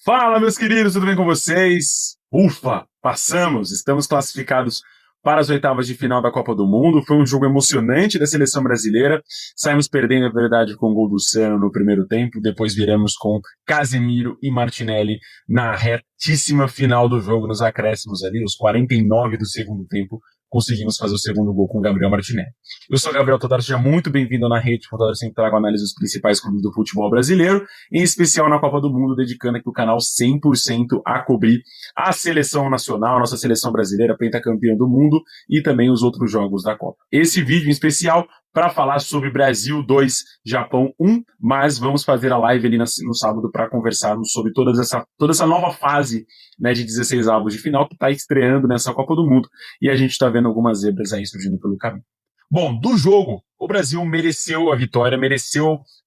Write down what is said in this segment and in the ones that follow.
Fala, meus queridos, tudo bem com vocês? Ufa, passamos, estamos classificados para as oitavas de final da Copa do Mundo. Foi um jogo emocionante da seleção brasileira. Saímos perdendo, é verdade, com o gol do Sano no primeiro tempo. Depois viramos com Casemiro e Martinelli na retíssima final do jogo, nos acréscimos ali, os 49 do segundo tempo. Conseguimos fazer o segundo gol com o Gabriel Martinelli. Eu sou o Gabriel Todaro, seja muito bem-vindo na Rede Todaro, sempre trago análise dos principais clubes do futebol brasileiro, em especial na Copa do Mundo, dedicando aqui o canal 100% a cobrir a seleção nacional, nossa seleção brasileira, pentacampeã do mundo, e também os outros jogos da Copa. Esse vídeo em especial para falar sobre Brasil 2, Japão 1, mas vamos fazer a live ali no sábado para conversarmos sobre toda essa nova fase, né, de 16 avos de final que está estreando nessa Copa do Mundo, e a gente está vendo algumas zebras aí surgindo pelo caminho. Bom, do jogo, o Brasil mereceu a vitória,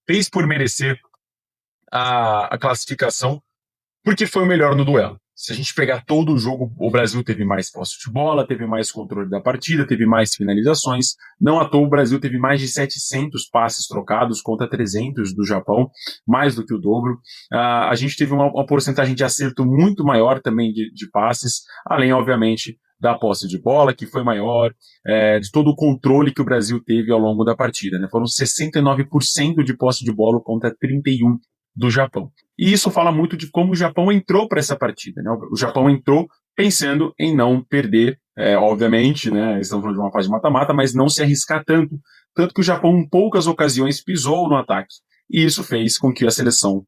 fez por merecer a classificação, porque foi o melhor no duelo. Se a gente pegar todo o jogo, o Brasil teve mais posse de bola, teve mais controle da partida, teve mais finalizações. Não à toa, o Brasil teve mais de 700 passes trocados contra 300 do Japão, mais do que o dobro. A gente teve uma porcentagem de acerto muito maior também de passes, além, obviamente, da posse de bola, que foi maior, de todo o controle que o Brasil teve ao longo da partida, né? Foram 69% de posse de bola contra 31% do Japão. E isso fala muito de como o Japão entrou para essa partida, né? O Japão entrou pensando em não perder, obviamente, né? Estamos falando de uma fase de mata-mata, mas não se arriscar tanto. Tanto que o Japão, em poucas ocasiões, pisou no ataque. E isso fez com que a seleção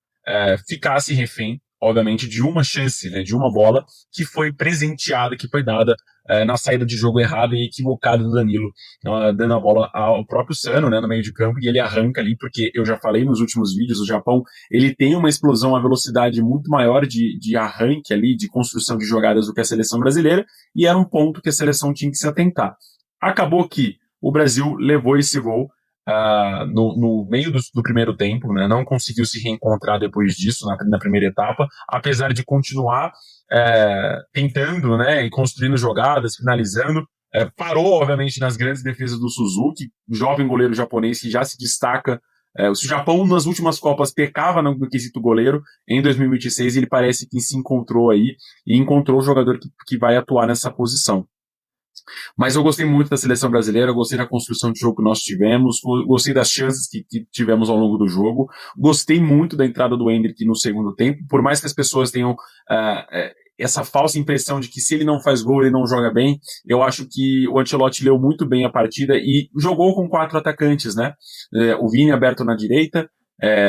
ficasse refém, obviamente, de uma chance, né? De uma bola que foi presenteada, que foi dada na saída de jogo errada e equivocada do Danilo, dando a bola ao próprio Sano, né, no meio de campo, e ele arranca ali, porque eu já falei nos últimos vídeos, o Japão, ele tem uma explosão, uma velocidade muito maior de arranque ali, de construção de jogadas do que a seleção brasileira, e era um ponto que a seleção tinha que se atentar. Acabou que o Brasil levou esse gol no meio do primeiro tempo, né, não conseguiu se reencontrar depois disso, na primeira etapa, apesar de continuar tentando, né, e construindo jogadas, finalizando. Parou, obviamente, nas grandes defesas do Suzuki, um jovem goleiro japonês que já se destaca. O Japão, nas últimas Copas, pecava no quesito goleiro. Em 2026, ele parece que se encontrou aí e encontrou o jogador que vai atuar nessa posição. Mas eu gostei muito da seleção brasileira, gostei da construção de jogo que nós tivemos, gostei das chances que tivemos ao longo do jogo, gostei muito da entrada do Endrick no segundo tempo, por mais que as pessoas tenham essa falsa impressão de que se ele não faz gol, ele não joga bem, eu acho que o Ancelotti leu muito bem a partida e jogou com 4 atacantes, né? O Vini aberto na direita,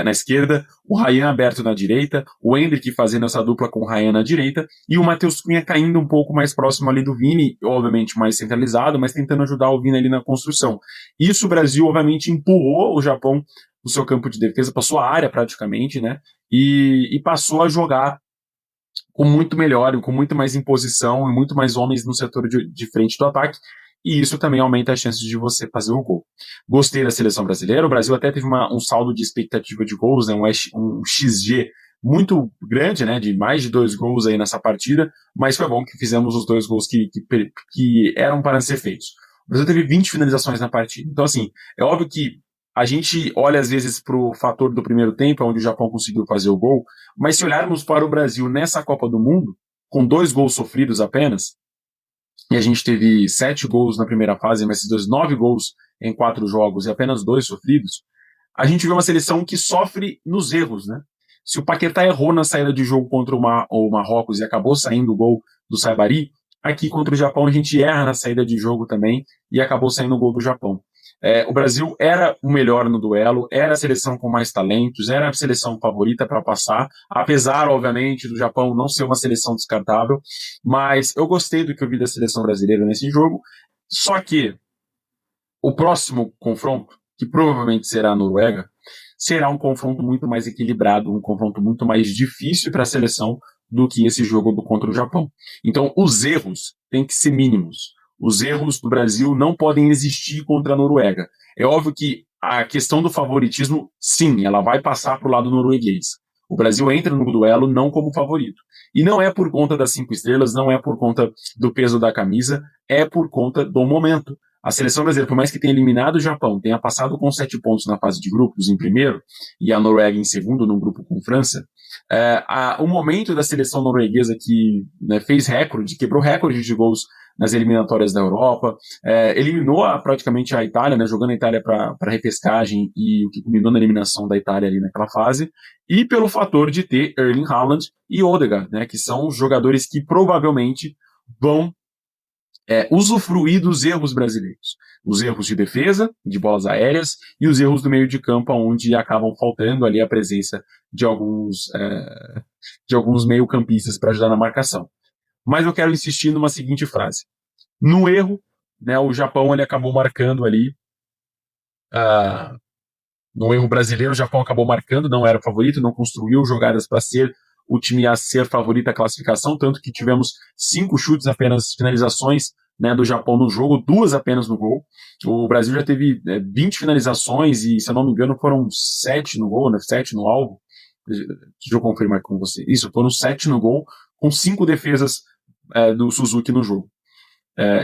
na esquerda, o Ryan aberto na direita, o Endrick fazendo essa dupla com o Ryan na direita, e o Matheus Cunha caindo um pouco mais próximo ali do Vini, obviamente mais centralizado, mas tentando ajudar o Vini ali na construção. Isso o Brasil, obviamente, empurrou o Japão no seu campo de defesa, passou a área praticamente, né, e passou a jogar com muito melhor, com muito mais imposição e muito mais homens no setor de frente do ataque, e isso também aumenta as chances de você fazer o gol. Gostei da seleção brasileira, o Brasil até teve um saldo de expectativa de gols, né, um XG muito grande, né, de mais de 2 gols aí nessa partida, mas foi bom que fizemos os 2 gols que eram para ser feitos. O Brasil teve 20 finalizações na partida, então assim, é óbvio que a gente olha às vezes para o fator do primeiro tempo, onde o Japão conseguiu fazer o gol, mas se olharmos para o Brasil nessa Copa do Mundo, com 2 gols sofridos apenas, e a gente teve 7 gols na primeira fase, mas esses 9 gols em 4 jogos e apenas 2 sofridos, a gente vê uma seleção que sofre nos erros, né? Se o Paquetá errou na saída de jogo contra o Marrocos e acabou saindo o gol do Saibari, aqui contra o Japão a gente erra na saída de jogo também e acabou saindo o gol do Japão. O Brasil era o melhor no duelo, era a seleção com mais talentos, era a seleção favorita para passar, apesar, obviamente, do Japão não ser uma seleção descartável, mas eu gostei do que eu vi da seleção brasileira nesse jogo, só que o próximo confronto, que provavelmente será a Noruega, será um confronto muito mais equilibrado, um confronto muito mais difícil para a seleção do que esse jogo contra o Japão. Então, os erros têm que ser mínimos. Os erros do Brasil não podem existir contra a Noruega. É óbvio que a questão do favoritismo, sim, ela vai passar para o lado norueguês. O Brasil entra no duelo não como favorito. E não é por conta das 5 estrelas, não é por conta do peso da camisa, é por conta do momento. A seleção brasileira, por mais que tenha eliminado o Japão, tenha passado com 7 pontos na fase de grupos em primeiro, e a Noruega em segundo, num grupo com França, o momento da seleção norueguesa que, né, fez recorde, quebrou recorde de gols nas eliminatórias da Europa, eliminou praticamente a Itália, né, jogando a Itália para repescagem, e o que culminou na eliminação da Itália ali naquela fase, e pelo fator de ter Erling Haaland e Odegaard, né, que são os jogadores que provavelmente vão usufruir dos erros brasileiros. Os erros de defesa, de bolas aéreas, e os erros do meio de campo, onde acabam faltando ali a presença de alguns meio-campistas para ajudar na marcação. Mas eu quero insistir numa seguinte frase. No erro, né, o Japão ele acabou marcando ali, no erro brasileiro, o Japão acabou marcando, não era favorito, não construiu jogadas para ser o time a ser favorito à classificação, tanto que tivemos 5 chutes apenas, finalizações, né, do Japão no jogo, 2 apenas no gol. O Brasil já teve 20 finalizações e, se eu não me engano, foram 7 no gol, né, 7 no alvo. Deixa eu confirmar com você. Isso, foram 7 no gol, com 5 defesas do Suzuki no jogo.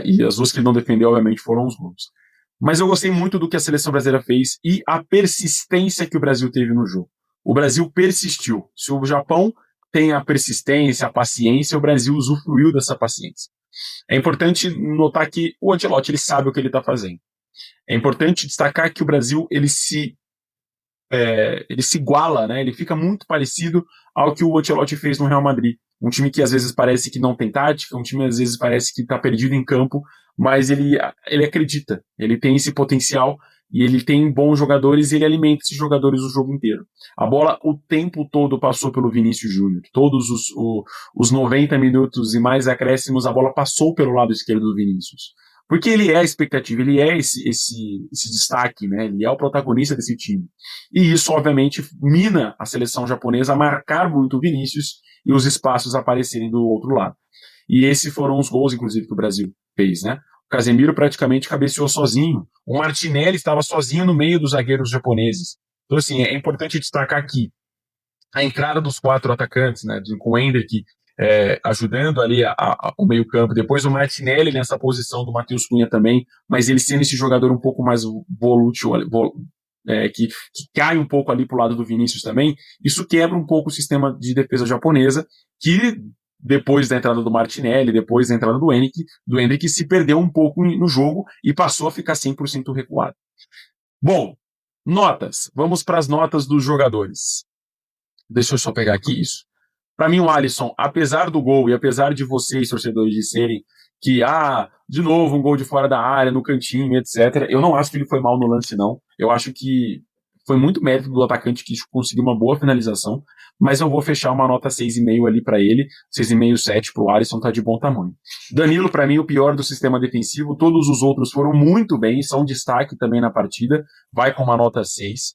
E as 2 que ele não defendeu, obviamente, foram os gols. Mas eu gostei muito do que a seleção brasileira fez e a persistência que o Brasil teve no jogo. O Brasil persistiu. Se o Japão tem a persistência, a paciência, o Brasil usufruiu dessa paciência. É importante notar que o Ancelotti ele sabe o que ele está fazendo. É importante destacar que o Brasil ele se iguala, né? Ele fica muito parecido ao que o Ancelotti fez no Real Madrid. Um time que às vezes parece que não tem tática, um time que às vezes parece que está perdido em campo, mas ele acredita, ele tem esse potencial e ele tem bons jogadores e ele alimenta esses jogadores o jogo inteiro. A bola o tempo todo passou pelo Vinícius Júnior. Todos os 90 minutos e mais acréscimos, a bola passou pelo lado esquerdo do Vinícius. Porque ele é a expectativa, ele é esse destaque, né? Ele é o protagonista desse time. E isso, obviamente, mina a seleção japonesa a marcar muito o Vinícius e os espaços aparecerem do outro lado. E esses foram os gols, inclusive, que o Brasil fez, né? O Casemiro praticamente cabeceou sozinho. O Martinelli estava sozinho no meio dos zagueiros japoneses. Então, assim, é importante destacar aqui a entrada dos 4 atacantes, né? Com o Endrick ajudando ali o meio campo, depois o Martinelli nessa posição do Matheus Cunha também, mas ele sendo esse jogador um pouco mais volútil, que cai um pouco ali pro lado do Vinícius também, isso quebra um pouco o sistema de defesa japonesa, que depois da entrada do Martinelli, depois da entrada do Endrick se perdeu um pouco no jogo e passou a ficar 100% recuado. Bom, notas. Vamos para as notas dos jogadores. Deixa eu só pegar aqui isso. Para mim, o Alisson, apesar do gol e apesar de vocês, torcedores, disserem que, de novo, um gol de fora da área, no cantinho, etc., eu não acho que ele foi mal no lance, não. Eu acho que foi muito mérito do atacante que conseguiu uma boa finalização, mas eu vou fechar uma nota 6,5 ali para ele, 6,5, 7 para o Alisson, tá de bom tamanho. Danilo, para mim, o pior do sistema defensivo, todos os outros foram muito bem, são destaque também na partida, vai com uma nota 6,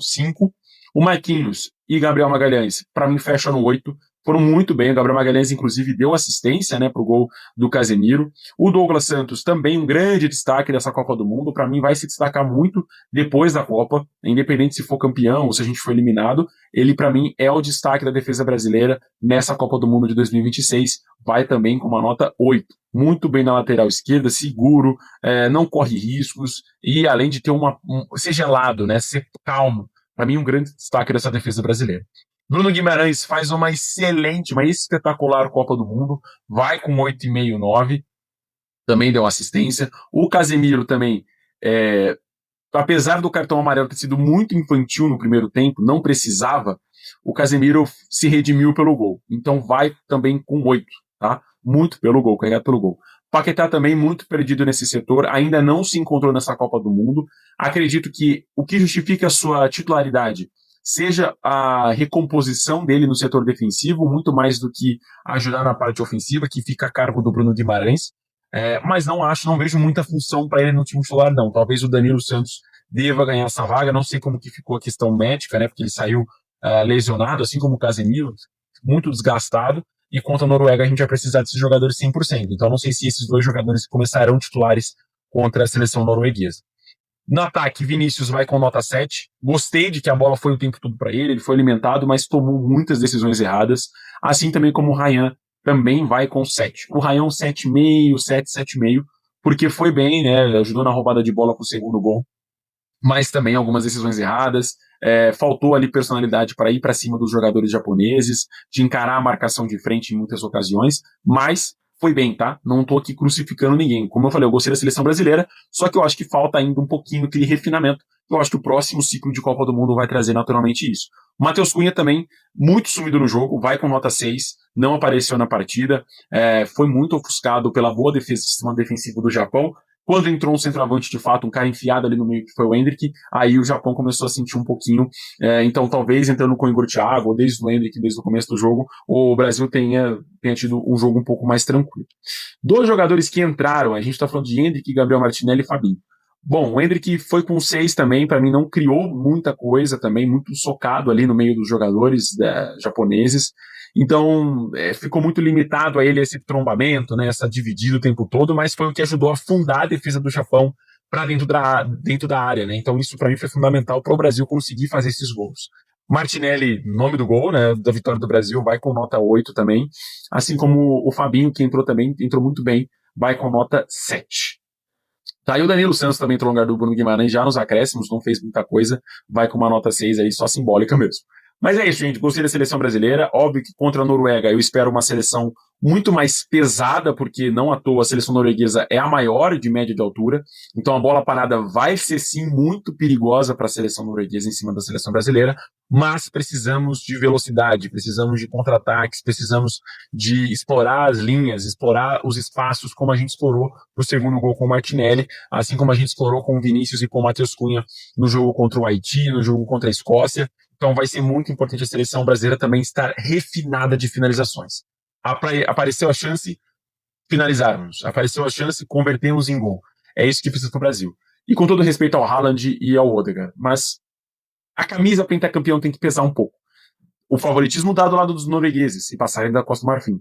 5. O Marquinhos e Gabriel Magalhães, para mim, fecha no 8. Foram muito bem. O Gabriel Magalhães, inclusive, deu assistência, né, pro gol do Casemiro. O Douglas Santos, também um grande destaque dessa Copa do Mundo. Para mim, vai se destacar muito depois da Copa, independente se for campeão ou se a gente for eliminado. Ele, para mim, é o destaque da defesa brasileira nessa Copa do Mundo de 2026. Vai também com uma nota 8. Muito bem na lateral esquerda, seguro, não corre riscos e, além de ter ser gelado, né, ser calmo. Para mim, um grande destaque dessa defesa brasileira. Bruno Guimarães faz uma excelente, uma espetacular Copa do Mundo, vai com 8,5, 9, também deu assistência. O Casemiro também, apesar do cartão amarelo ter sido muito infantil no primeiro tempo, não precisava, o Casemiro se redimiu pelo gol. Então vai também com 8, tá? Muito pelo gol, carregado pelo gol. Paquetá também muito perdido nesse setor, ainda não se encontrou nessa Copa do Mundo. Acredito que o que justifica a sua titularidade seja a recomposição dele no setor defensivo, muito mais do que ajudar na parte ofensiva, que fica a cargo do Bruno Guimarães. Mas não vejo muita função para ele no time titular, não. Talvez o Danilo Santos deva ganhar essa vaga, não sei como que ficou a questão médica, né, porque ele saiu lesionado, assim como o Casemiro, muito desgastado. E contra a Noruega a gente vai precisar desses jogadores 100%. Então não sei se esses 2 jogadores começarão titulares contra a seleção norueguesa. No ataque, Vinícius vai com nota 7. Gostei de que a bola foi o tempo todo para ele foi alimentado, mas tomou muitas decisões erradas. Assim também como o Ryan também vai com 7. O Ryan 7,5, 7,5. porque foi bem, né? Ajudou na roubada de bola com o segundo gol, mas também algumas decisões erradas. Faltou ali personalidade para ir para cima dos jogadores japoneses, de encarar a marcação de frente em muitas ocasiões, mas foi bem, tá? Não tô aqui crucificando ninguém. Como eu falei, eu gostei da seleção brasileira, só que eu acho que falta ainda um pouquinho aquele refinamento. Eu acho que o próximo ciclo de Copa do Mundo vai trazer naturalmente isso. O Matheus Cunha também, muito sumido no jogo, vai com nota 6, não apareceu na partida, foi muito ofuscado pela boa defesa do sistema defensivo do Japão. Quando entrou um centroavante de fato, um cara enfiado ali no meio, que foi o Endrick, aí o Japão começou a sentir um pouquinho. Então, talvez entrando com o Igor Thiago, ou desde o Endrick, desde o começo do jogo, o Brasil tenha tido um jogo um pouco mais tranquilo. Dois jogadores que entraram, a gente está falando de Endrick, Gabriel Martinelli e Fabinho. Bom, o Endrick foi com 6 também, para mim não criou muita coisa também, muito socado ali no meio dos jogadores japoneses. Então, ficou muito limitado a ele esse trombamento, né, essa dividida o tempo todo, mas foi o que ajudou a afundar a defesa do Japão para dentro da área, né? Então, isso para mim foi fundamental para o Brasil conseguir fazer esses gols. Martinelli, nome do gol, né, da vitória do Brasil, vai com nota 8 também, assim como o Fabinho, que entrou também, entrou muito bem, vai com nota 7. Tá, e o Danilo Santos também entrou no lugar do Bruno Guimarães, já nos acréscimos, não fez muita coisa, vai com uma nota 6 aí, só simbólica mesmo. Mas é isso, gente. Gostei da seleção brasileira. Óbvio que contra a Noruega eu espero uma seleção muito mais pesada, porque não à toa a seleção norueguesa é a maior de média de altura. Então a bola parada vai ser sim muito perigosa para a seleção norueguesa em cima da seleção brasileira. Mas precisamos de velocidade, precisamos de contra-ataques, precisamos de explorar as linhas, explorar os espaços, como a gente explorou no segundo gol com o Martinelli, assim como a gente explorou com o Vinícius e com o Matheus Cunha no jogo contra o Haiti, no jogo contra a Escócia. Então vai ser muito importante a seleção brasileira também estar refinada de finalizações. Apareceu a chance, finalizarmos. Apareceu a chance, convertemos em gol. É isso que precisa para o Brasil. E com todo respeito ao Haaland e ao Odegaard, mas a camisa pentacampeão tem que pesar um pouco. O favoritismo dá do lado dos noruegueses, se passarem da Costa do Marfim.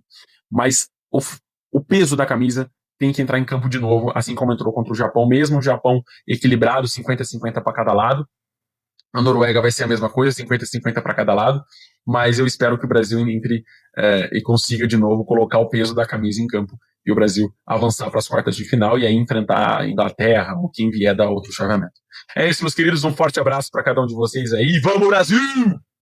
Mas o peso da camisa tem que entrar em campo de novo, assim como entrou contra o Japão, mesmo o Japão equilibrado, 50-50 para cada lado. A Noruega vai ser a mesma coisa, 50-50 para cada lado, mas eu espero que o Brasil entre e consiga de novo colocar o peso da camisa em campo e o Brasil avançar para as quartas de final e aí enfrentar a Inglaterra ou quem vier da outro chaveamento. É isso, meus queridos, um forte abraço para cada um de vocês aí. Vamos, Brasil!